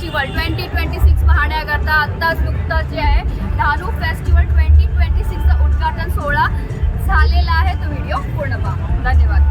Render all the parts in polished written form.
Festival 2026 पाहण्याकरता आत्ताच नुकताच जे आहे डहाणू फेस्टिवल 2026चा उद्घाटन सोहळा झालेला आहे. तो व्हिडिओ पूर्ण पहा. धन्यवाद.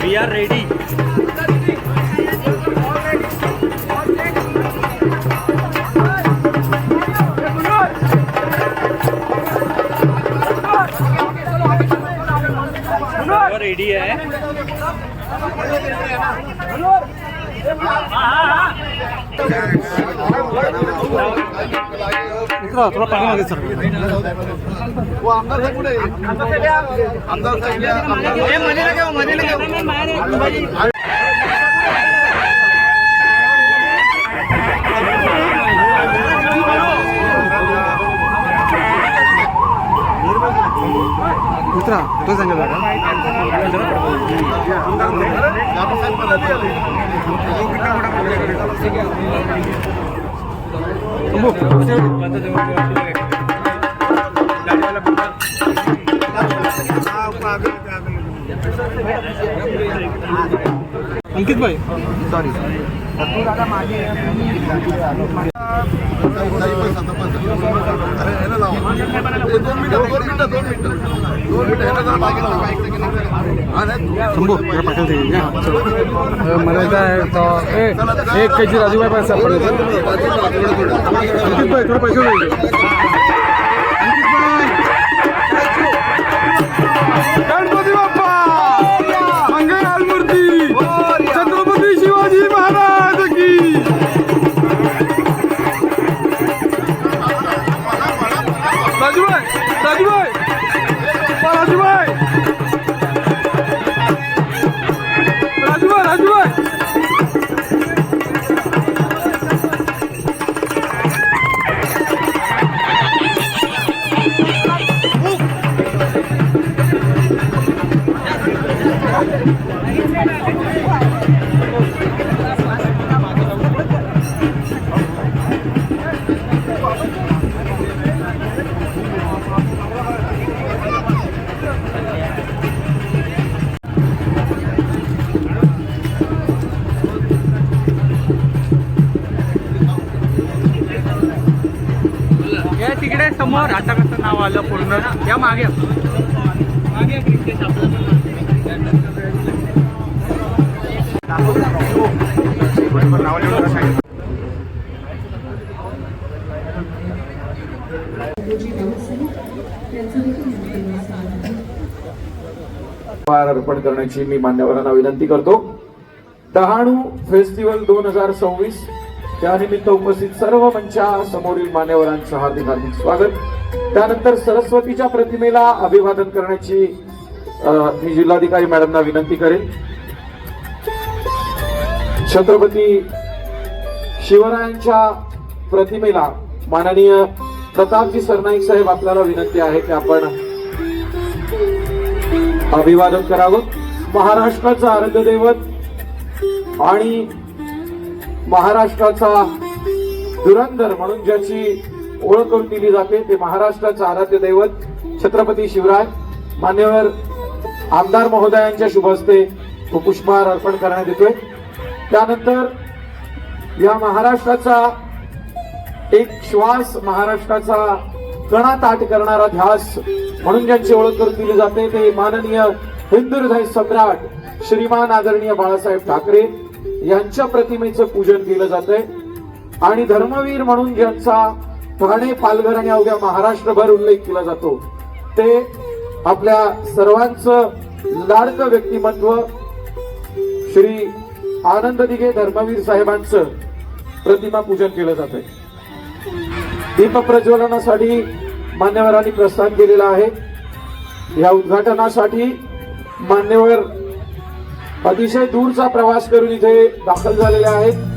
We are ready. रेडी है. थोड़ा पानी मागे सर. वो आमदार साहेब कुठे? आमदार साहेब मध्ये लगे. उतरा तो सांगा अंकित भाई सॉरी दादा माझे एक के जी राजू भाई पैसा अंकित भाई थोड़ा पैसे गणपती बाप्पा मंगल मूर्ती छत्रपती शिवाजी महाराज की. राजूभाई राजूभाई राजूभाई राजूभाई राजूभाई तिकडे समोर आता कसं नाव आलं पूर्ण या मागे नाव पुष्पहार अर्पण करण्याची मी मान्यवरांना विनंती करतो. डहाणू फेस्टिवल 2026 त्यानिमित्त उपस्थित सर्व मंचासमोरील मान्यवरांचं हार्दिक हार्दिक स्वागत. त्यानंतर सरस्वतीच्या प्रतिमेला अभिवादन करण्याची मी जिल्हाधिकारी मॅडमना विनंती करेन. छत्रपती शिवरायांच्या प्रतिमेला माननीय प्रतापजी सरनाईक साहेब आपल्याला विनंती आहे की आपण अभिवादन करावं. महाराष्ट्राचं आराध्य दैवत आणि महाराष्ट्राचा धुरंधर म्हणून ज्याची ओळख करून दिली जाते ते महाराष्ट्राचं आराध्य दैवत छत्रपती शिवराय. मान्यवर आमदार महोदयांच्या शुभ हस्ते तो पुष्पहार अर्पण करण्यात येतोय. त्यानंतर या महाराष्ट्राचा एक श्वास, महाराष्ट्राचा कणा ताट करणारा ध्यास म्हणून ज्यांची ओळख करून दिली जाते ते माननीय हिंदू हृदय सम्राट श्रीमान आदरणीय बाळासाहेब ठाकरे यांच्या प्रतिमेचं पूजन केलं जातंय. आणि धर्मवीर म्हणून ज्यांचा ठाणे, पालघर आणि अवघ्या महाराष्ट्रभर उल्लेख केला जातो ते आपल्या सर्वांचं लाडकं व्यक्तिमत्व श्री आनंद दिघे धर्मवीर साहेबांचं प्रतिमा पूजन केलं जातंय. दीप प्रज्वलनासाठी मान्यवरांनी प्रस्थान केलेलं आहे. या उद्घाटनासाठी मान्यवर अतिशय दूरचा प्रवास करून इथे दाखल झालेले आहेत.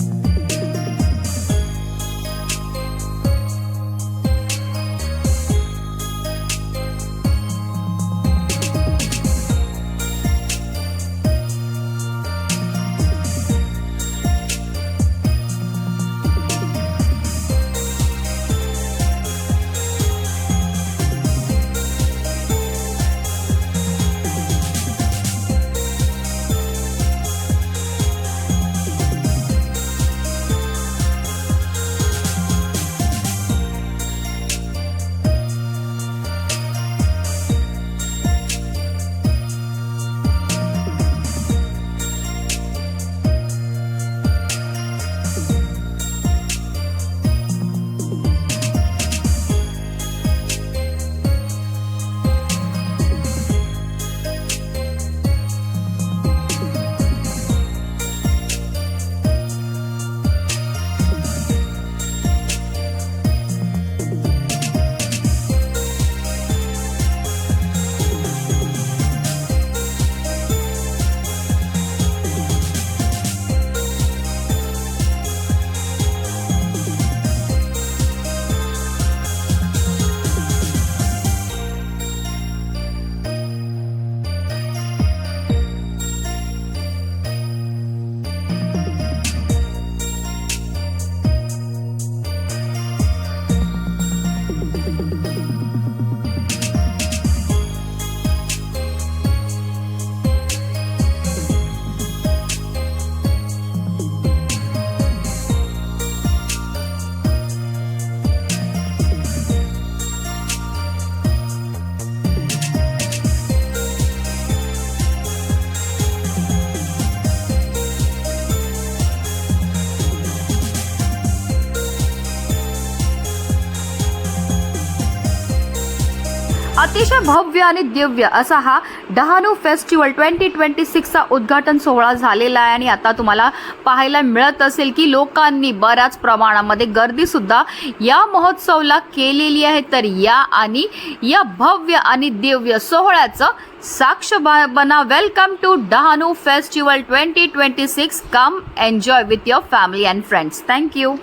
अतिशय भव्य आणि दिव्य असा हा डहाणू फेस्टिवल 2026चा उद्घाटन सोहळा झालेला आहे. आणि आता तुम्हाला पाहायला मिळत असेल की लोकांनी बऱ्याच प्रमाणामध्ये गर्दी सुद्धा या महोत्सवाला केलेली आहे. तर या भव्य आणि दिव्य सोहळ्याचं साक्ष बना. Welcome to Dahanu festival 2026. Come enjoy with your family and friends. Thank you.